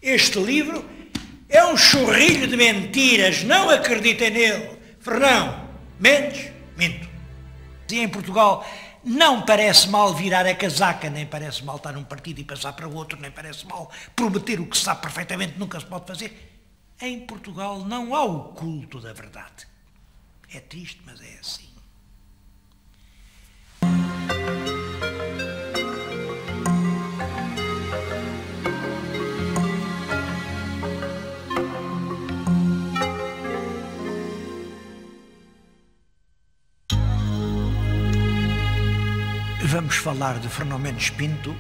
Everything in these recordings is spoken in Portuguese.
Este livro é um chorrilho de mentiras, não acreditem nele. Fernão, mentes? Minto. E em Portugal não parece mal virar a casaca, nem parece mal estar num partido e passar para o outro, nem parece mal prometer o que se sabe perfeitamente nunca se pode fazer. Em Portugal não há o culto da verdade. É triste, mas é assim. Vamos falar de Fernão Mendes Pinto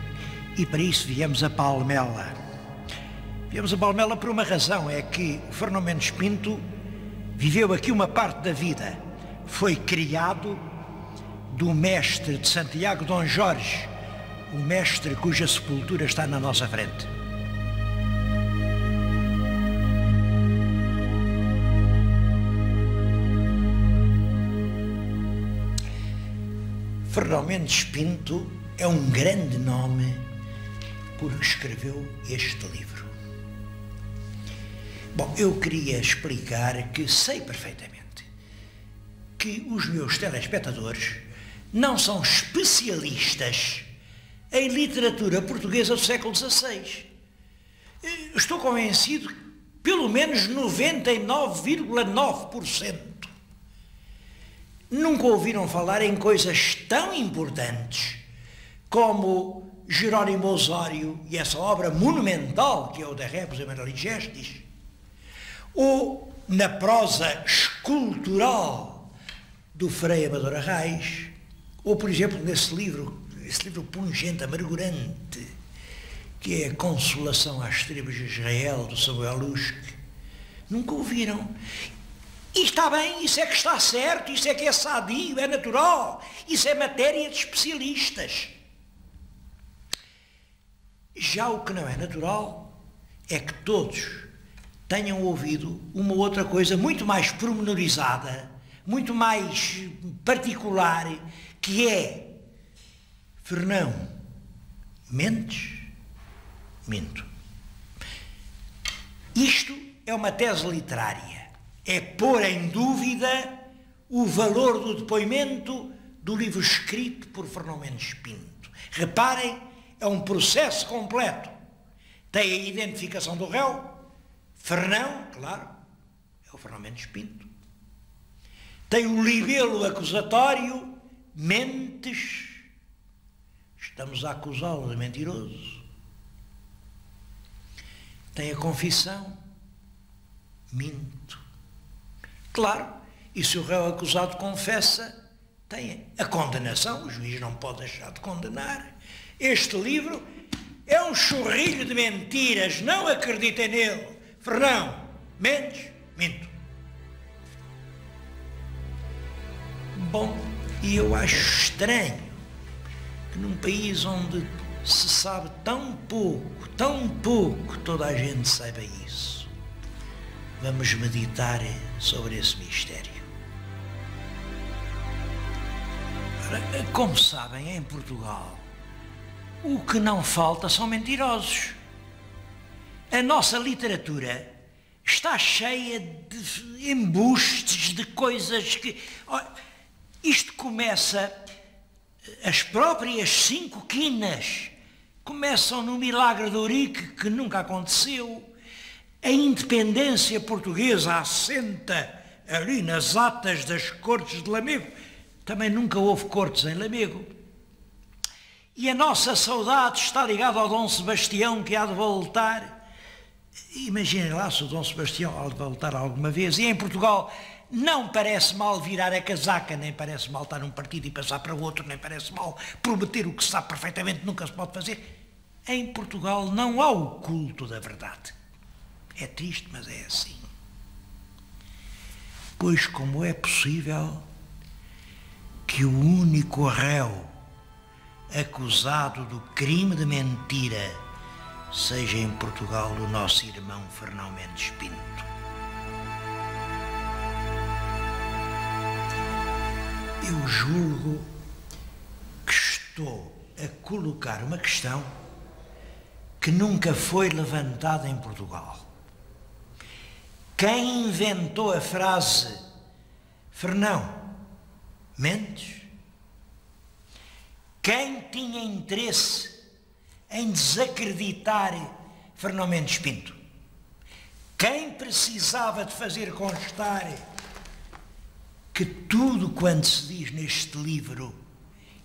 e para isso viemos a Palmela. Viemos a Palmela por uma razão, é que Fernão Mendes Pinto viveu aqui uma parte da vida. Foi criado do mestre de Santiago, Dom Jorge, o mestre cuja sepultura está na nossa frente. Fernão Mendes Pinto é um grande nome porque escreveu este livro. Bom, eu queria explicar que sei perfeitamente que os meus telespectadores não são especialistas em literatura portuguesa do século XVI. Estou convencido que pelo menos 99,9% nunca ouviram falar em coisas tão importantes como Jerónimo Osório e essa obra monumental que é o De Rebus Aemanalis Gestis, ou na prosa escultural do Frei Amador Arraiz, ou, por exemplo, esse livro pungente, amargurante, que é a Consolação às Tribos de Israel, do Samuel Luschke. Nunca ouviram. E está bem, isso é que está certo, isso é que é sadio, é natural, isso é matéria de especialistas. Já o que não é natural é que todos tenham ouvido uma outra coisa muito mais pormenorizada, muito mais particular, que é Fernão Mendes Minto. Isto é uma tese literária. É pôr em dúvida o valor do depoimento do livro escrito por Fernão Mendes Pinto. Reparem, é um processo completo. Tem a identificação do réu, Fernão, claro, é o Fernão Mendes Pinto. Tem o libelo acusatório, Mentes, estamos a acusá-lo de mentiroso. Tem a confissão, minto. Claro, e se o réu acusado confessa, tem a condenação, o juiz não pode deixar de condenar. Este livro é um chorrilho de mentiras, não acreditem nele. Fernão Mendes Minto. Bom, e eu acho estranho que num país onde se sabe tão pouco, toda a gente saiba isso. Vamos meditar sobre esse mistério. Ora, como sabem, em Portugal, o que não falta são mentirosos. A nossa literatura está cheia de embustes, de coisas que... Isto começa, as próprias 5 quinas começam no milagre de Ourique, que nunca aconteceu. A independência portuguesa assenta ali nas atas das cortes de Lamego. Também nunca houve cortes em Lamego. E a nossa saudade está ligada ao Dom Sebastião, que há de voltar. Imaginem lá se o Dom Sebastião há de voltar alguma vez. E em Portugal não parece mal virar a casaca, nem parece mal estar num partido e passar para o outro, nem parece mal prometer o que se sabe perfeitamente nunca se pode fazer. Em Portugal não há o culto da verdade. É triste, mas é assim. Pois como é possível que o único réu acusado do crime de mentira seja em Portugal o nosso irmão Fernão Mendes Pinto? Eu julgo que estou a colocar uma questão que nunca foi levantada em Portugal. Quem inventou a frase Fernão, mentes? Quem tinha interesse em desacreditar Fernão Mendes Pinto? Quem precisava de fazer constar que tudo quanto se diz neste livro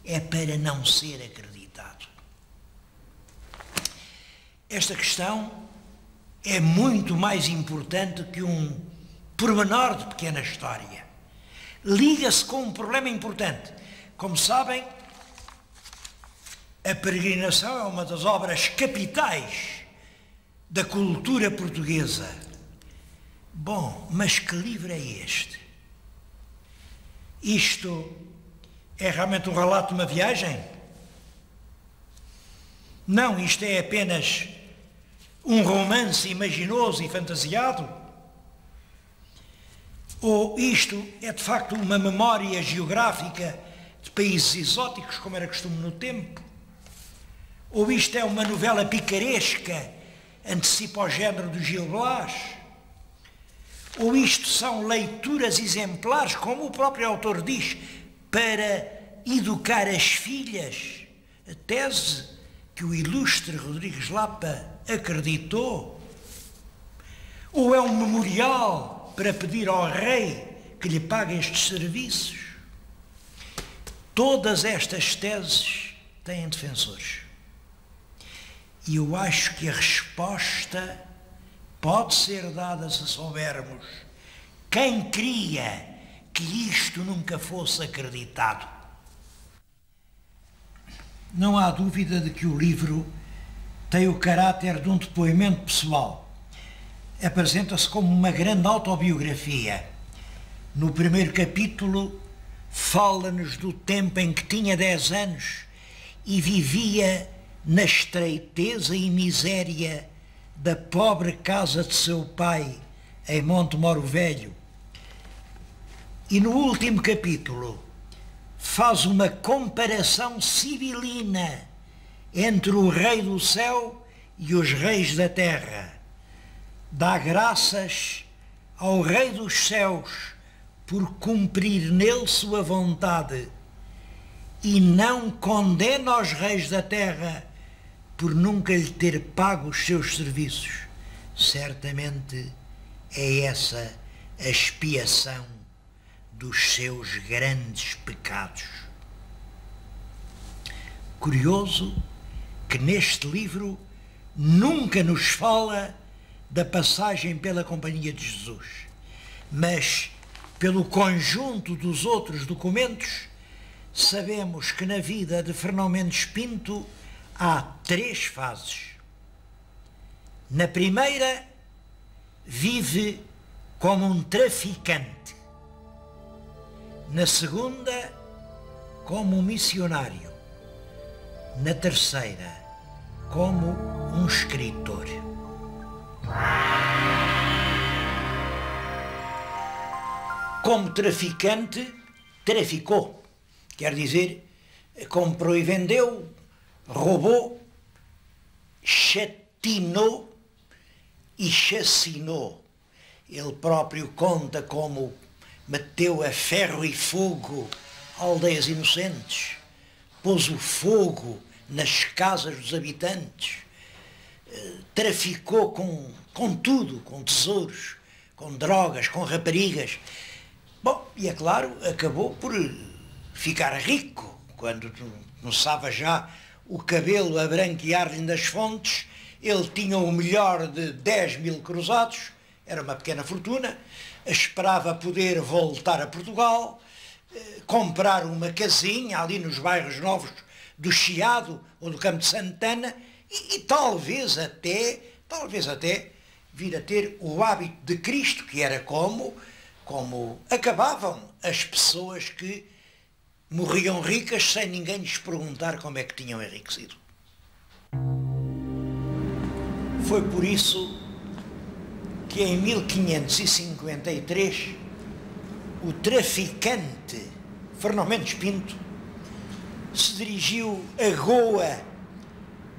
é para não ser acreditado? Esta questão é muito mais importante que um pormenor de pequena história. Liga-se com um problema importante. Como sabem, a Peregrinação é uma das obras capitais da cultura portuguesa. Bom, mas que livro é este? Isto é realmente um relato de uma viagem? Não, isto é apenas um romance imaginoso e fantasiado? Ou isto é de facto uma memória geográfica de países exóticos, como era costume no tempo? Ou isto é uma novela picaresca, antecipa o género do Gil Blas? Ou isto são leituras exemplares, como o próprio autor diz, para educar as filhas? A tese que o ilustre Rodrigues Lapa acreditou? Ou é um memorial para pedir ao rei que lhe pague estes serviços? Todas estas teses têm defensores. E eu acho que a resposta pode ser dada se soubermos quem queria que isto nunca fosse acreditado. Não há dúvida de que o livro tem o caráter de um depoimento pessoal. Apresenta-se como uma grande autobiografia. No primeiro capítulo, fala-nos do tempo em que tinha 10 anos e vivia na estreiteza e miséria da pobre casa de seu pai, em Monte Moro Velho. E no último capítulo, faz uma comparação sibilina entre o Rei do Céu e os reis da terra. Dá graças ao Rei dos Céus por cumprir nele sua vontade e não condena aos reis da terra por nunca lhe ter pago os seus serviços. Certamente é essa a expiação dos seus grandes pecados. Curioso que neste livro nunca nos fala da passagem pela Companhia de Jesus, mas pelo conjunto dos outros documentos sabemos que na vida de Fernão Mendes Pinto há 3 fases. Na primeira, vive como um traficante. Na segunda, como um missionário. Na terceira, como um escritor. Como traficante, traficou. Quer dizer, comprou e vendeu, roubou, chatinou e chacinou. Ele próprio conta como meteu a ferro e fogo aldeias inocentes, pôs o fogo nas casas dos habitantes, traficou com tudo, com tesouros, com drogas, com raparigas. Bom, e é claro, acabou por ficar rico, quando começava já o cabelo a branquear-lhe nas fontes. Ele tinha o melhor de 10.000 cruzados, era uma pequena fortuna, esperava poder voltar a Portugal, comprar uma casinha ali nos bairros novos do Chiado ou do Campo de Santana e talvez até vir a ter o hábito de Cristo, que era como acabavam as pessoas que morriam ricas sem ninguém lhes perguntar como é que tinham enriquecido. Foi por isso que em 1553 o traficante Fernão Mendes Pinto se dirigiu a Goa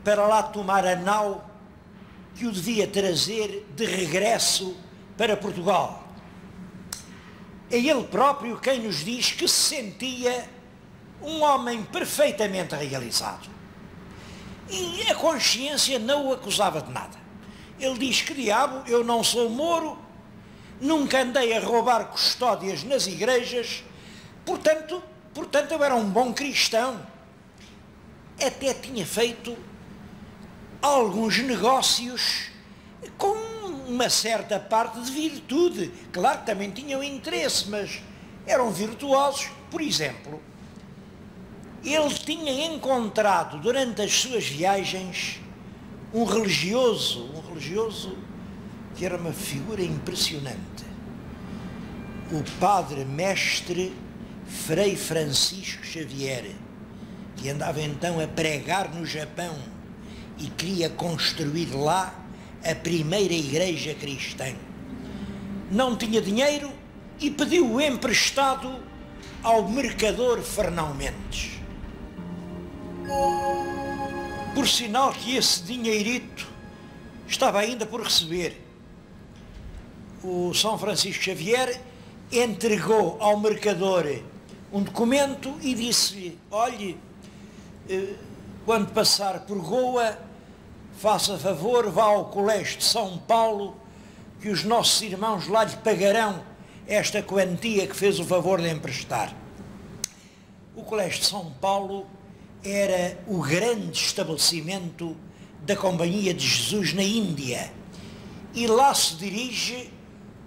para lá tomar a nau que o devia trazer de regresso para Portugal. É ele próprio quem nos diz que se sentia um homem perfeitamente realizado. E a consciência não o acusava de nada. Ele diz: que diabo, eu não sou mouro, nunca andei a roubar custódias nas igrejas, portanto eu era um bom cristão. Até tinha feito alguns negócios com uma certa parte de virtude. Claro que também tinham interesse, mas eram virtuosos. Por exemplo, ele tinha encontrado durante as suas viagens um religioso que era uma figura impressionante, o padre mestre Frei Francisco Xavier, que andava então a pregar no Japão e queria construir lá a primeira igreja cristã. Não tinha dinheiro e pediu-o emprestado ao mercador Fernão Mendes. Por sinal que esse dinheirito estava ainda por receber. O São Francisco Xavier entregou ao mercador um documento e disse-lhe: olhe, quando passar por Goa, faça favor, vá ao Colégio de São Paulo, que os nossos irmãos lá lhe pagarão esta quantia que fez o favor de emprestar. O Colégio de São Paulo era o grande estabelecimento da Companhia de Jesus na Índia, e lá se dirige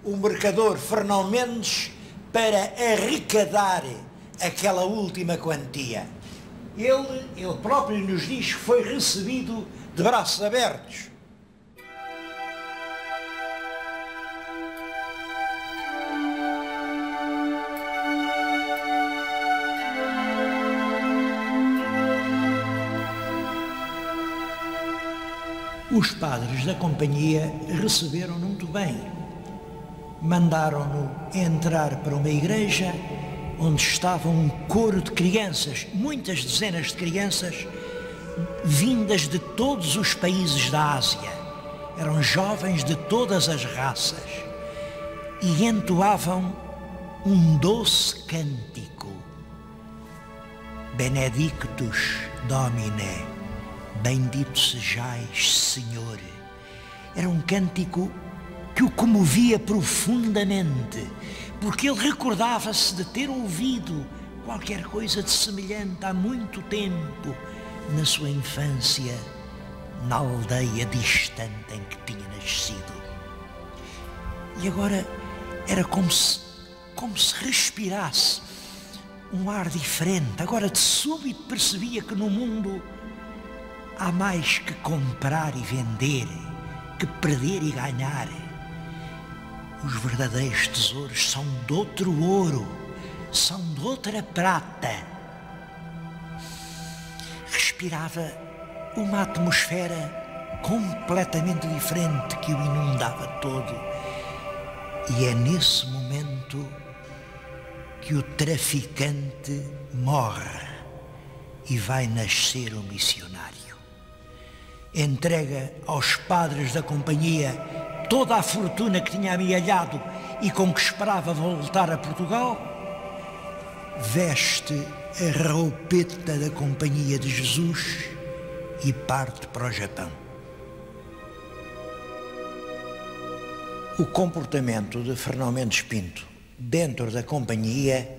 o mercador Fernão Mendes para arrecadar aquela última quantia. Ele próprio nos diz que foi recebido de braços abertos. Os padres da companhia receberam-no muito bem. Mandaram-no entrar para uma igreja onde estava um coro de crianças, muitas dezenas de crianças, vindas de todos os países da Ásia. Eram jovens de todas as raças e entoavam um doce cântico: Benedictus Domine, bendito sejais, Senhor. Era um cântico que o comovia profundamente, porque ele recordava-se de ter ouvido qualquer coisa de semelhante há muito tempo, na sua infância, na aldeia distante em que tinha nascido. E agora era como se respirasse um ar diferente. Agora de súbito percebia que no mundo há mais que comprar e vender, que perder e ganhar. Os verdadeiros tesouros são de outro ouro, são de outra prata. Respirava uma atmosfera completamente diferente que o inundava todo. E é nesse momento que o traficante morre e vai nascer o missionário. Entrega aos padres da companhia toda a fortuna que tinha amealhado e com que esperava voltar a Portugal, veste a roupeta da Companhia de Jesus e parte para o Japão. O comportamento de Fernão Mendes Pinto dentro da companhia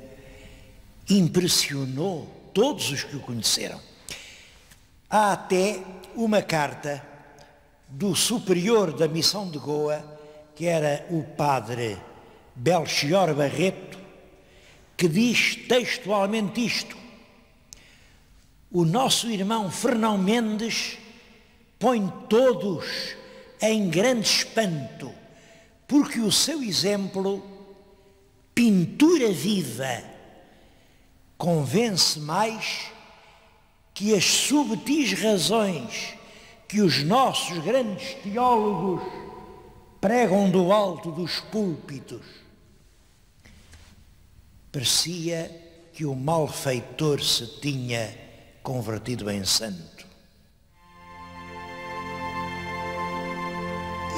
impressionou todos os que o conheceram. Há até uma carta do superior da missão de Goa, que era o padre Belchior Barreto, que diz textualmente isto: o nosso irmão Fernão Mendes põe todos em grande espanto, porque o seu exemplo, pintura viva, convence mais que as subtis razões que os nossos grandes teólogos pregam do alto dos púlpitos. Parecia que o malfeitor se tinha convertido em santo.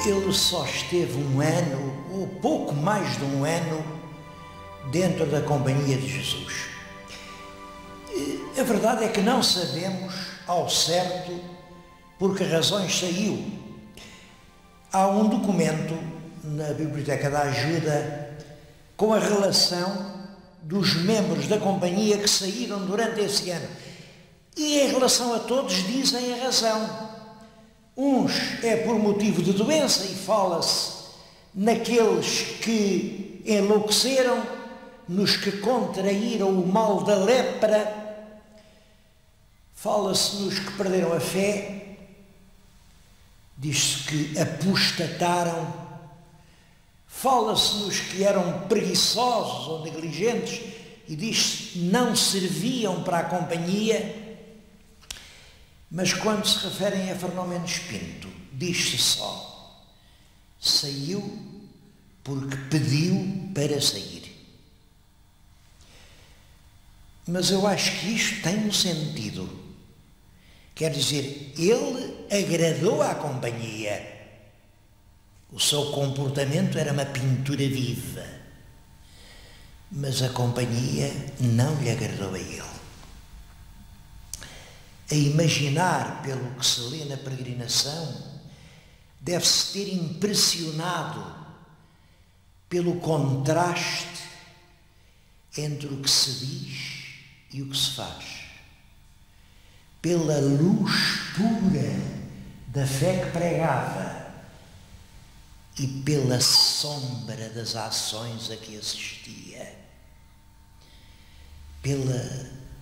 Ele só esteve um ano, ou pouco mais de um ano, dentro da Companhia de Jesus. A verdade é que não sabemos ao certo por que razões saiu. Há um documento na Biblioteca da Ajuda com a relação dos membros da Companhia que saíram durante esse ano. E em relação a todos dizem a razão. Uns é por motivo de doença e fala-se naqueles que enlouqueceram, nos que contraíram o mal da lepra, fala-se nos que perderam a fé, diz-se que apostataram, fala-se nos que eram preguiçosos ou negligentes e diz-se não serviam para a Companhia. Mas quando se referem a Fernão Mendes Pinto, diz-se só, saiu porque pediu para sair. Mas eu acho que isto tem um sentido. Quer dizer, ele agradou à Companhia. O seu comportamento era uma pintura viva. Mas a Companhia não lhe agradou a ele. A imaginar pelo que se lê na peregrinação, deve-se ter impressionado pelo contraste entre o que se diz e o que se faz, pela luz pura da fé que pregava e pela sombra das ações a que assistia,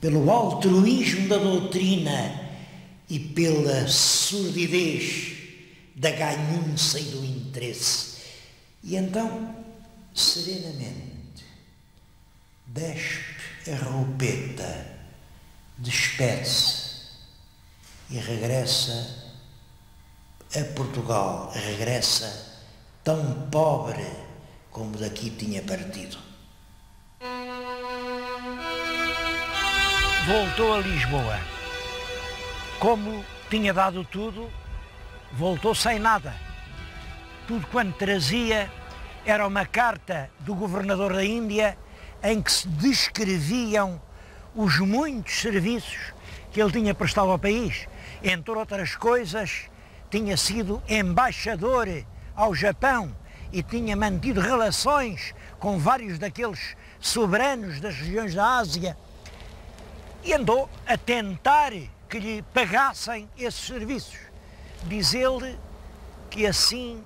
pelo altruísmo da doutrina e pela surdidez da ganância e do interesse. E então, serenamente, despe a roupeta, despede-se e regressa a Portugal, regressa tão pobre como daqui tinha partido. Voltou a Lisboa. Como tinha dado tudo, voltou sem nada. Tudo quanto trazia era uma carta do governador da Índia em que se descreviam os muitos serviços que ele tinha prestado ao país. Entre outras coisas, tinha sido embaixador ao Japão e tinha mantido relações com vários daqueles soberanos das regiões da Ásia. E andou a tentar que lhe pagassem esses serviços. Diz ele que assim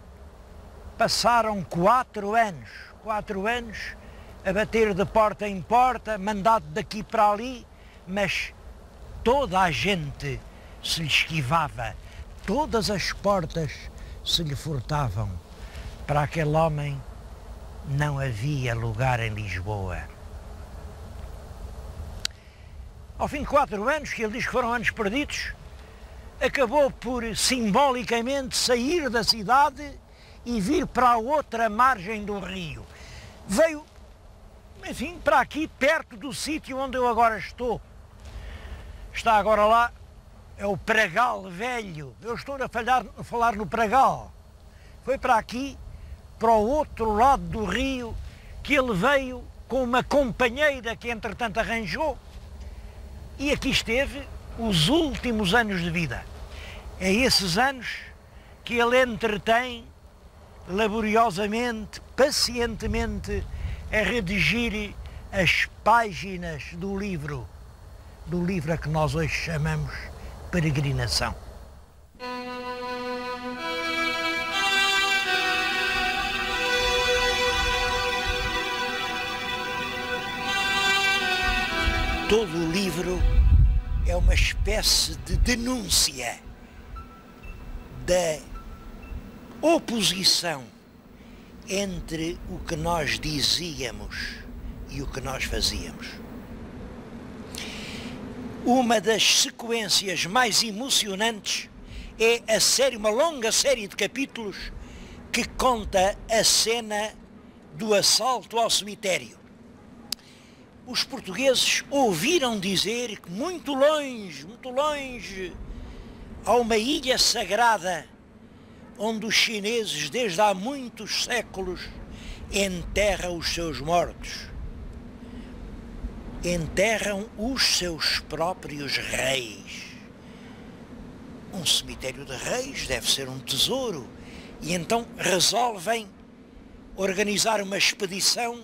passaram 4 anos a bater de porta em porta, mandado daqui para ali, mas toda a gente se lhe esquivava, todas as portas se lhe furtavam. Para aquele homem não havia lugar em Lisboa. Ao fim de 4 anos, que ele diz que foram anos perdidos, acabou por simbolicamente sair da cidade e vir para a outra margem do rio. Veio, enfim, para aqui, perto do sítio onde eu agora estou. Está agora lá, é o Pragal Velho. Eu estou a falar no Pragal. Foi para aqui, para o outro lado do rio, que ele veio com uma companheira que entretanto arranjou, e aqui esteve os últimos anos de vida. É esses anos que ele entretém laboriosamente, pacientemente, a redigir as páginas do livro a que nós hoje chamamos Peregrinação. Todo o livro é uma espécie de denúncia da oposição entre o que nós dizíamos e o que nós fazíamos. Uma das sequências mais emocionantes é uma longa série de capítulos que conta a cena do assalto ao cemitério. Os portugueses ouviram dizer que muito longe, há uma ilha sagrada onde os chineses, desde há muitos séculos, enterram os seus mortos. Enterram os seus próprios reis. Um cemitério de reis deve ser um tesouro. E então resolvem organizar uma expedição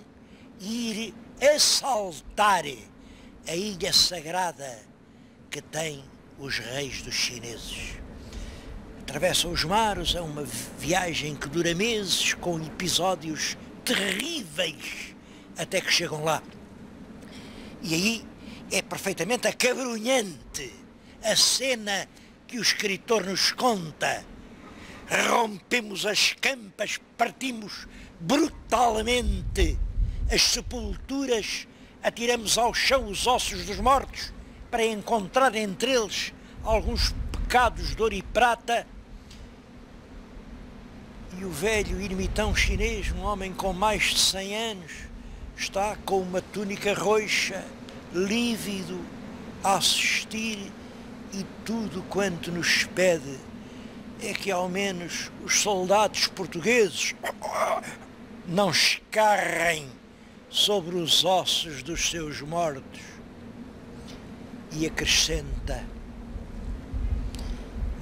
e ir assaltar a ilha sagrada que tem os reis dos chineses. Atravessam os mares, é uma viagem que dura meses, com episódios terríveis, até que chegam lá. E aí é perfeitamente acabrunhante a cena que o escritor nos conta. Rompemos as campas, partimos brutalmente as sepulturas, atiramos ao chão os ossos dos mortos para encontrar entre eles alguns pecados de ouro e prata. E o velho ermitão chinês, um homem com mais de 100 anos, está com uma túnica roxa, lívido, a assistir, e tudo quanto nos pede é que ao menos os soldados portugueses não escarrem sobre os ossos dos seus mortos. E acrescenta: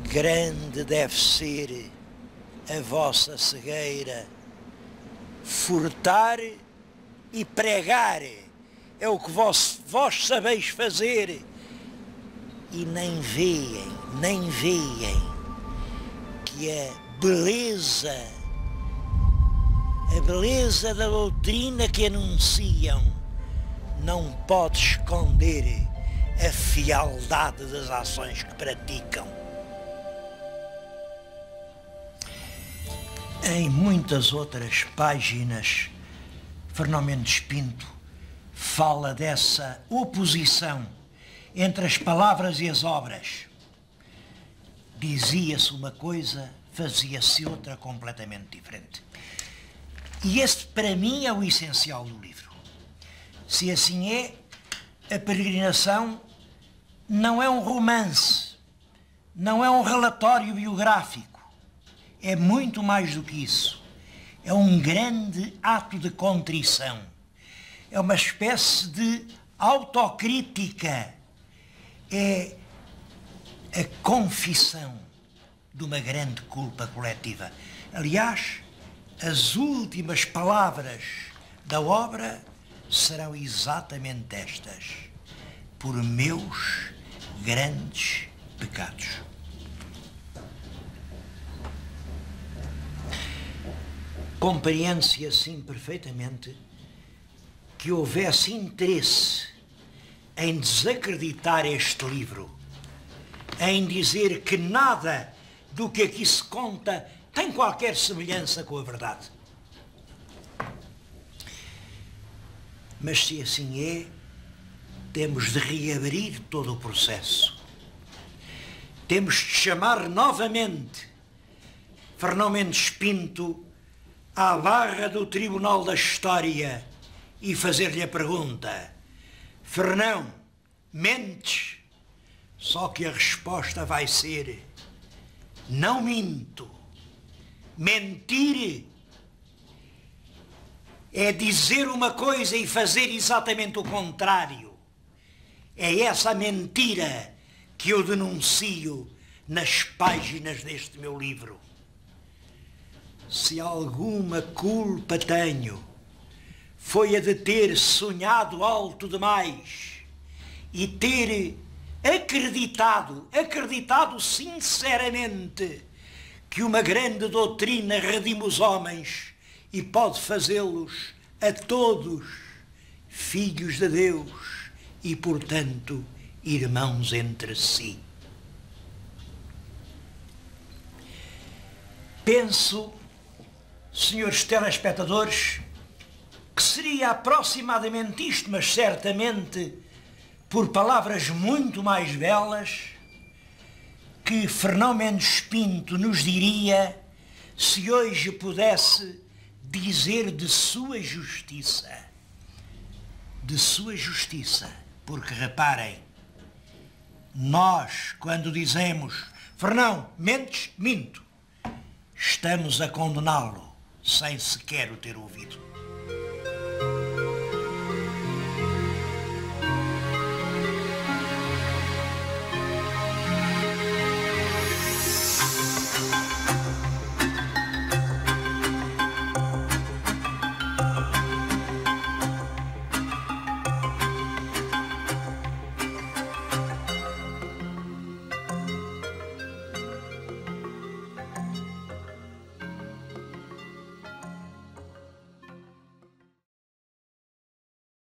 grande deve ser a vossa cegueira. Furtar e pregar é o que vós sabeis fazer. E nem veem que a beleza da doutrina que anunciam não pode esconder a fialdade das ações que praticam. Em muitas outras páginas, Fernão Mendes Pinto fala dessa oposição entre as palavras e as obras. Dizia-se uma coisa, fazia-se outra completamente diferente. E esse, para mim, é o essencial do livro. Se assim é, a peregrinação não é um romance, não é um relatório biográfico. É muito mais do que isso. É um grande ato de contrição. É uma espécie de autocrítica. É a confissão de uma grande culpa coletiva. Aliás, as últimas palavras da obra serão exatamente estas: por meus grandes pecados. Compreende-se assim perfeitamente que houvesse interesse em desacreditar este livro, em dizer que nada do que aqui se conta tem qualquer semelhança com a verdade. Mas se assim é, temos de reabrir todo o processo. Temos de chamar novamente Fernão Mendes Pinto à barra do Tribunal da História e fazer-lhe a pergunta: Fernão, mentes? Só que a resposta vai ser: não minto. Mentir é dizer uma coisa e fazer exatamente o contrário. É essa a mentira que eu denuncio nas páginas deste meu livro. Se alguma culpa tenho, foi a de ter sonhado alto demais e ter acreditado sinceramente que uma grande doutrina redime os homens e pode fazê-los a todos filhos de Deus e, portanto, irmãos entre si. Penso, senhores telespectadores, que seria aproximadamente isto, mas certamente por palavras muito mais belas, que Fernão Mendes Pinto nos diria se hoje pudesse dizer de sua justiça. De sua justiça. Porque, reparem, nós, quando dizemos Fernão Mendes, minto, estamos a condená-lo sem sequer o ter ouvido.